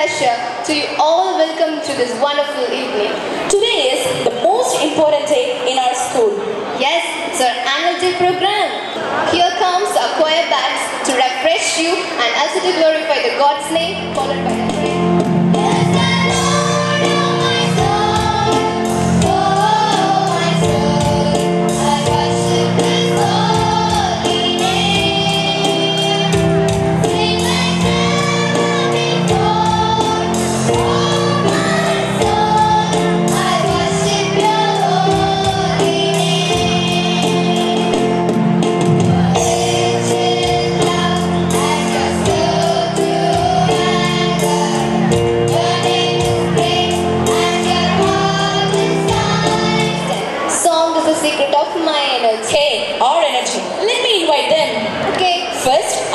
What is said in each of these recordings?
pleasure to you all welcome to this wonderful evening. Today is the most important day in our school. Yes, it's our annual day program. Here comes our choir bands to refresh you and also to glorify the God's name, followed by the prayer.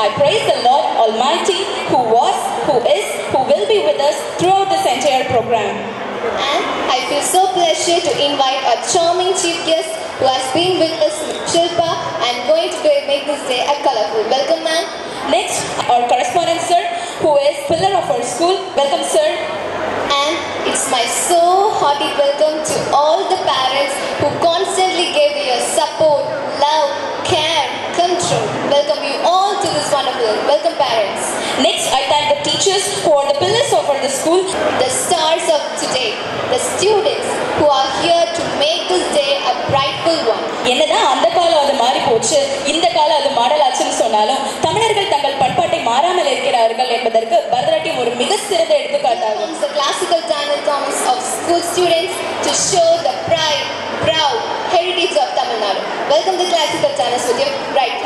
I praise the Lord Almighty who was, who is, who will be with us throughout this entire program. And I feel so pleasure to invite our charming chief guest who has been with us, Shilpa, and going to make this day a colorful. Welcome, ma'am. Next, our correspondent sir, who is pillar of our school. Welcome, sir. And it's my so hearty welcome to all the parents who constantly gave your support, love, care, control. Welcome you all to this wonderful. Welcome, parents. Next, I thank the teachers who are the pillars of the school, the stars of today, the students who are here to make this day a brightful one. என்னதான் அந்த காலம் அது மாறி போச்சு, இந்த காலம் அது மாடலாச்சுன்னு சொன்னாலும் தமிழர்கள் தங்கள் பண்பாட்டை மாறாமல் இருக்கிறார்கள் என்பதற்கு பரதநாட்டியம் ஒரு மிக சிறந்த எடுத்துக்காட்டாகும். The classical dance of school students to show the pride, proud heritage of Tamil Nadu. Welcome the classical dance with your bride.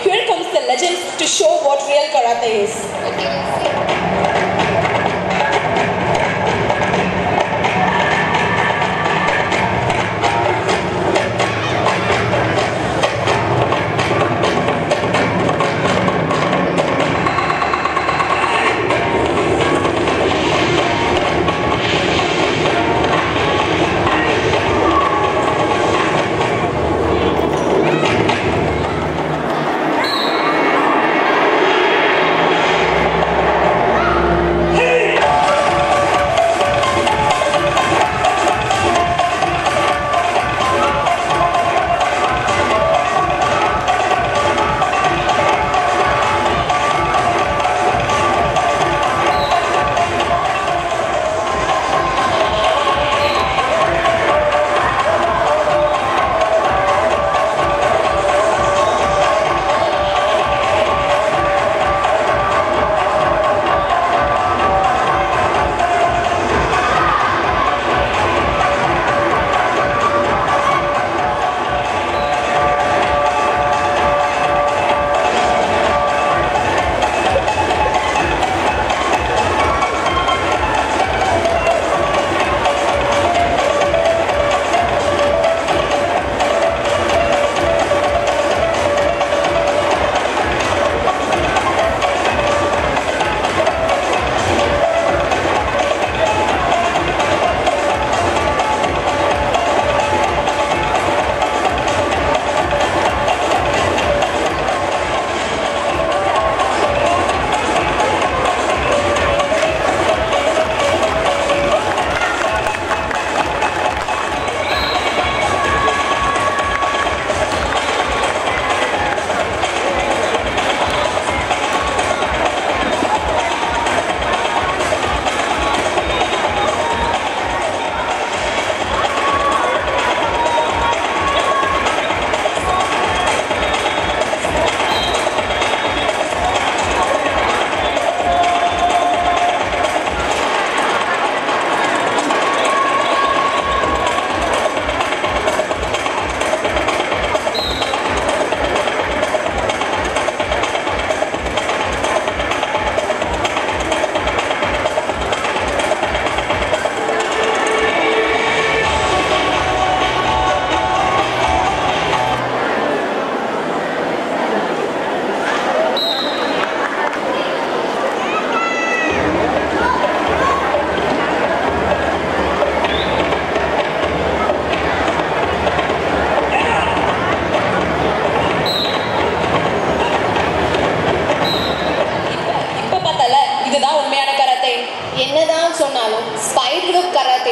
Here comes the legends to show what real karate is.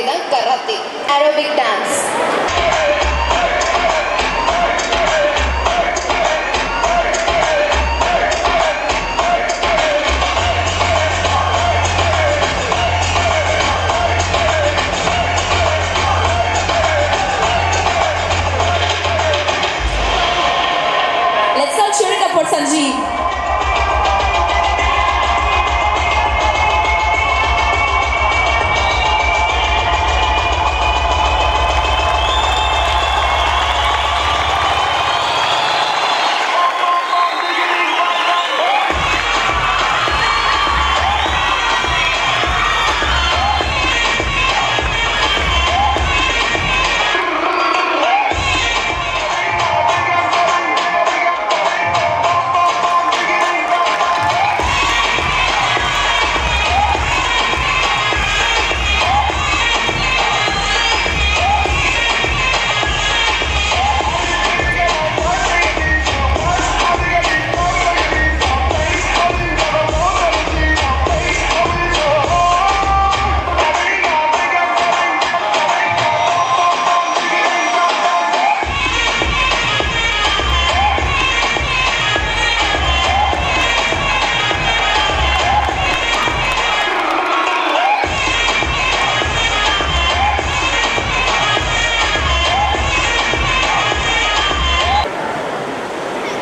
வகை தான் karate, aerobic dance. Let's all cheer it up for Sanjeev.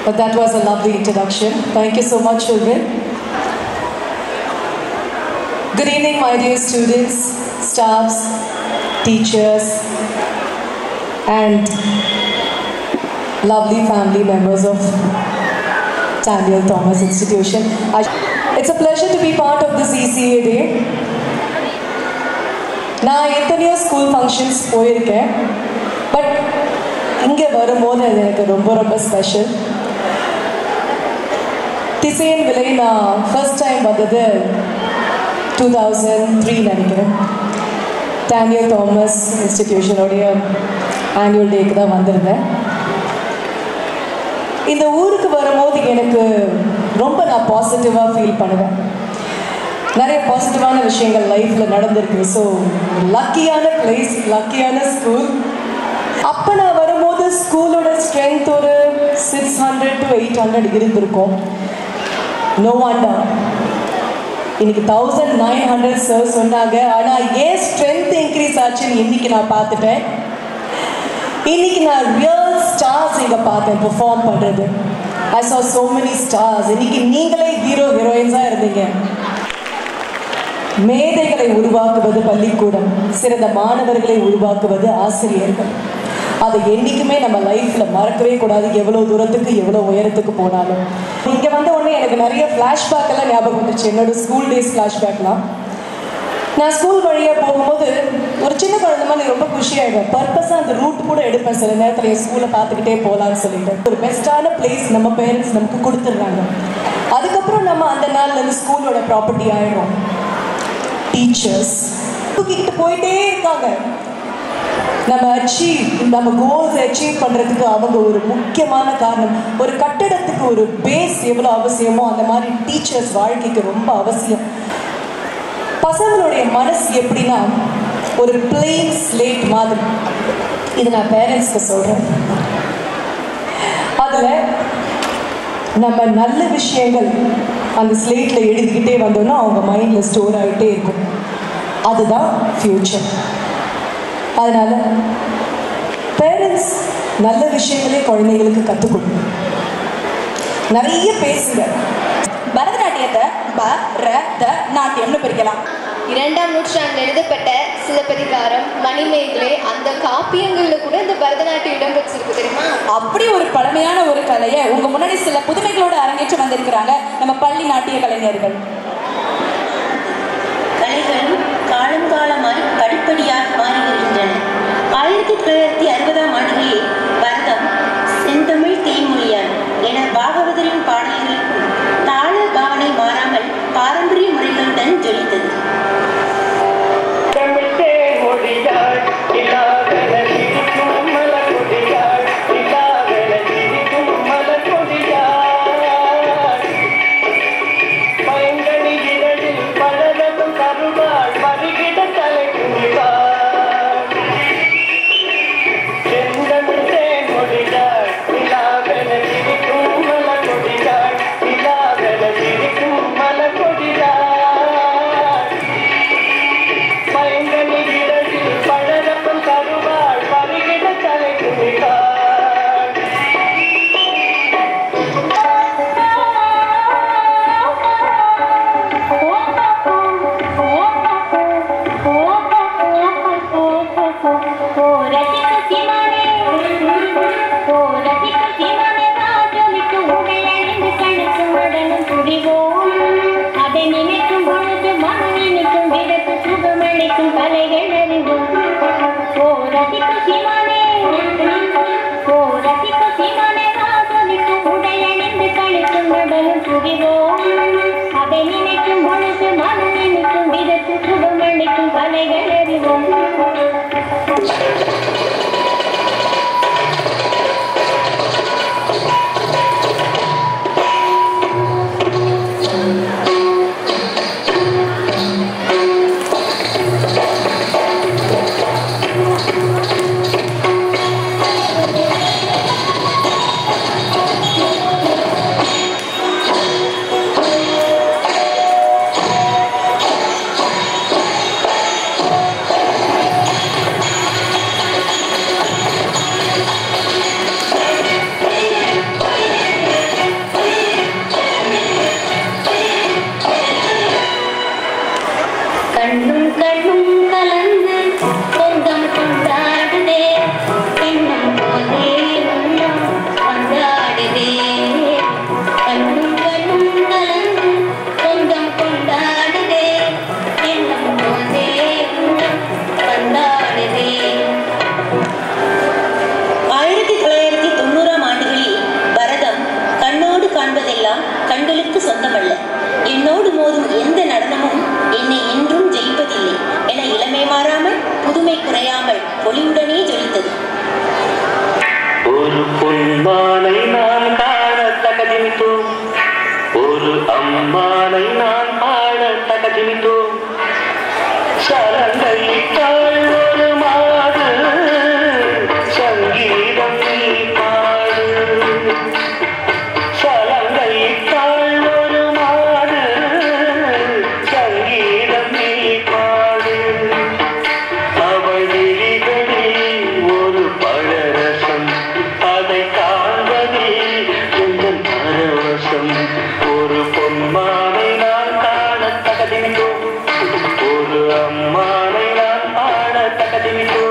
But that was a lovely introduction. Thank you so much, children. Good evening, my dear students, staffs, teachers, and lovely family members of Daniel Thomas Institution. It's a pleasure to be part of this ECA day. நான் எத்தனையோ school functions போயிருக்கேன், but இங்கே வரும்போது அது எனக்கு ரொம்ப ரொம்ப special. திசையன் விலை நான் ஃபர்ஸ்ட் டைம் வந்தது 2003 நினைக்கிறேன். டேனியல் தாமஸ் இன்ஸ்டிடியூஷனுடைய ஆனுவல் டேக்கு தான் வந்திருந்தேன். இந்த ஊருக்கு வரும்போது எனக்கு ரொம்ப நான் பாசிட்டிவாக ஃபீல் பண்ணுவேன். நிறைய பாசிட்டிவான விஷயங்கள் லைஃப்பில் நடந்திருக்கு. ஸோ லக்கியான பிளேஸ், லக்கியான ஸ்கூல். அப்போ நான் வரும்போது ஸ்கூலோட ஸ்ட்ரென்த் ஒரு 600 to 800 இருந்திருக்கும். நோ வாண்டர் இன்னைக்கு 1900 சார் சொன்னாங்க. ஆனால் ஏன் ஸ்ட்ரென்த் இன்க்ரீஸ் ஆச்சுன்னு இன்னைக்கு நான் பார்த்துட்டேன். இன்னைக்கு நான் ரியல் ஸ்டார்ஸ் இங்கே பார்த்தேன் பெர்ஃபார்ம் பண்ணுறது. ஐ saw so many stars. இன்னைக்கு நீங்களே ஹீரோ ஹீரோயின்ஸாக இருந்தீங்க. மேதைகளை உருவாக்குவது பள்ளிக்கூடம், சிறந்த மாணவர்களை உருவாக்குவது ஆசிரியர்கள். அதை என்றைக்குமே நம்ம லைஃப்பில் மறக்கவே கூடாது, எவ்வளோ தூரத்துக்கு எவ்வளோ உயரத்துக்கு போனாலும். இங்கே வந்த உடனே எனக்கு நிறைய ஃப்ளாஷ்பேக் எல்லாம் ஞாபகம் வந்துச்சு, என்னோட ஸ்கூல் டேஸ் ஃப்ளாஷ்பேக்லாம். நான் ஸ்கூல் வழியாக போகும்போது ஒரு சின்ன குழந்தை மாதிரி ரொம்ப குஷியாகிடுவேன். பர்பஸாக அந்த ரூட் கூட எடுப்பேன் சில நேரத்தில், என் ஸ்கூலை பார்த்துக்கிட்டே போகலான்னு சொல்லிட்டு. ஒரு பெஸ்ட்டான பிளேஸ் நம்ம பேரண்ட்ஸ் நமக்கு கொடுத்துட்றாங்க. அதுக்கப்புறம் நம்ம அந்த நாள்லேருந்து ஸ்கூலோட ப்ராப்பர்ட்டி ஆகிடும். டீச்சர்ஸ் தூக்கிக்கிட்டு போயிட்டே இருக்காங்க. நம்ம கோல்ஸ் அச்சீவ் பண்ணுறதுக்கு அவங்க ஒரு முக்கியமான காரணம். ஒரு கட்டடத்துக்கு ஒரு பேஸ் எவ்வளோ அவசியமோ அந்த மாதிரி டீச்சர்ஸ் வாழ்க்கைக்கு ரொம்ப அவசியம். பசங்களுடைய மனசு எப்படின்னா ஒரு பிளெயின் ஸ்லேட் மாதிரி. இது நான் பேரண்ட்ஸ்க்கு சொல்கிறேன். அதில் நம்ம நல்ல விஷயங்கள் அந்த ஸ்லேட்டில் எழுதிக்கிட்டே வந்தோன்னா அவங்க மைண்டில் ஸ்டோர் ஆகிட்டே இருக்கும். அதுதான் ஃப்யூச்சர். அதனால் பேரண்ட்ஸ் நல்ல விஷயங்களே குழந்தைங்களுக்கு கற்றுக் கொடுக்கணும். நிறைய பேசுங்க. பரதநாட்டியத்தை நாட்டியம்னு பிரிக்கலாம். 2ஆம் நூற்றாண்டில் எழுதப்பட்ட சிலப்பதிகாரம், மணிமேகலை, அந்த காப்பியங்களில் கூட இந்த பரதநாட்டியம் இடம் பெற்றிருக்கு தெரியுமா? அப்படி ஒரு பழமையான ஒரு கலையை உங்க முன்னாடி சில புதுமைகளோடு அரங்கேற்ற வந்திருக்கிறாங்க நம்ம பள்ளி நாட்டிய கலைஞர்கள். கலைகளும் காலம் காலமாய் படிப்படியாக மாறி வருகின்றன. 1960ஆம் ஆண்டிலேயே பரதம் செந்தமிழ் தேய்மொழியான் என பாகவதரின் பாடல்களுக்கும் தாள பாவனை மாறாமல் பாரம்பரிய முறைகளுடன் ஜொலித்தது. Find நினைக்கும் கலைகள் அறிவோம். ஓ ரசிக்கு சீமானே, ஓ ரசிக்கு சீமானே, வாசலிட்டு உடையணிந்து கழிக்கும் உடலும் சுகிவோம். அதை நினைக்கும் பொழுது மனம் நினைக்கும் விதத்து சுகம் அளிக்கும் கலைகள் அறிவோம். கண்களுக்கு சொந்தமல்ல. என்னோடு மோதும் எந்த நடனமும் என்னை என்றும் ஜெயிப்பதில்லை என இளமை மாறாமல் புதுமை குறையாமல் பொலிவுடனே ஜொலித்தது. ஒரு பொன்மானை நான் காண தகதிமித்தோம், ஒரு அம்மானை நான் ஆட தகதிமித்தோம். சலங்கையிட்டாள் ஒரு மாடு, சங்கீதம் நீ பாடு. சலங்கையிட்டாள் ஒரு மாடு, சங்கீதம் நீ பாடு. அவள் விழிகளில் ஒரு பழரசம், அதை காண்பதில் எங்கள் பரவசம். ஒரு பொன்மானை நான் காண தகதிமித்தோம், ஒரு அம்மானை நான் ஆட தகதிமித்தோம்.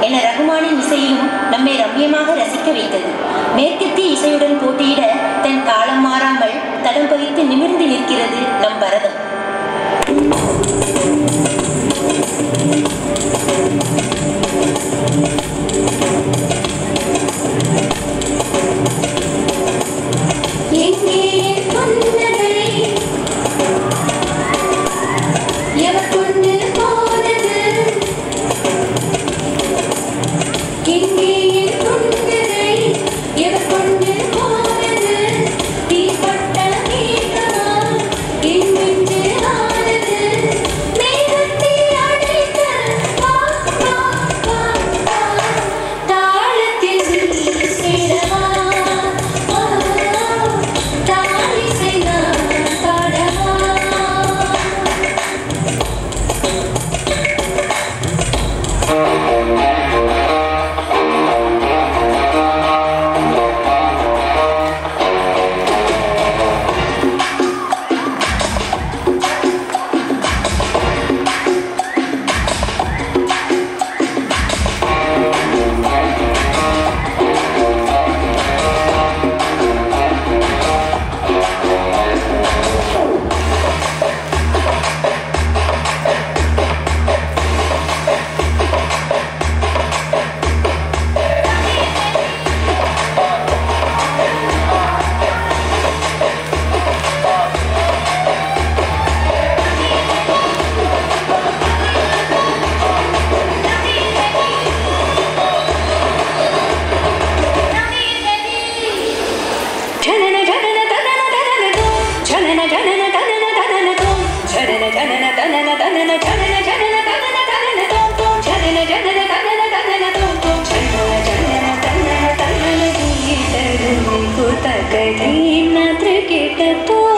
என ரகுமானின் இசையிலும் நம்மை ரம்யமாக ரசிக்க வைத்தது. மேற்கத்திய இசையுடன் போட்டியிட தன் காலம் மாறாமல் தடம் பதித்து நிமிர்ந்து நிற்கிறது நம் பரதம். எங்கே என் कहीं न त्रिकेट तो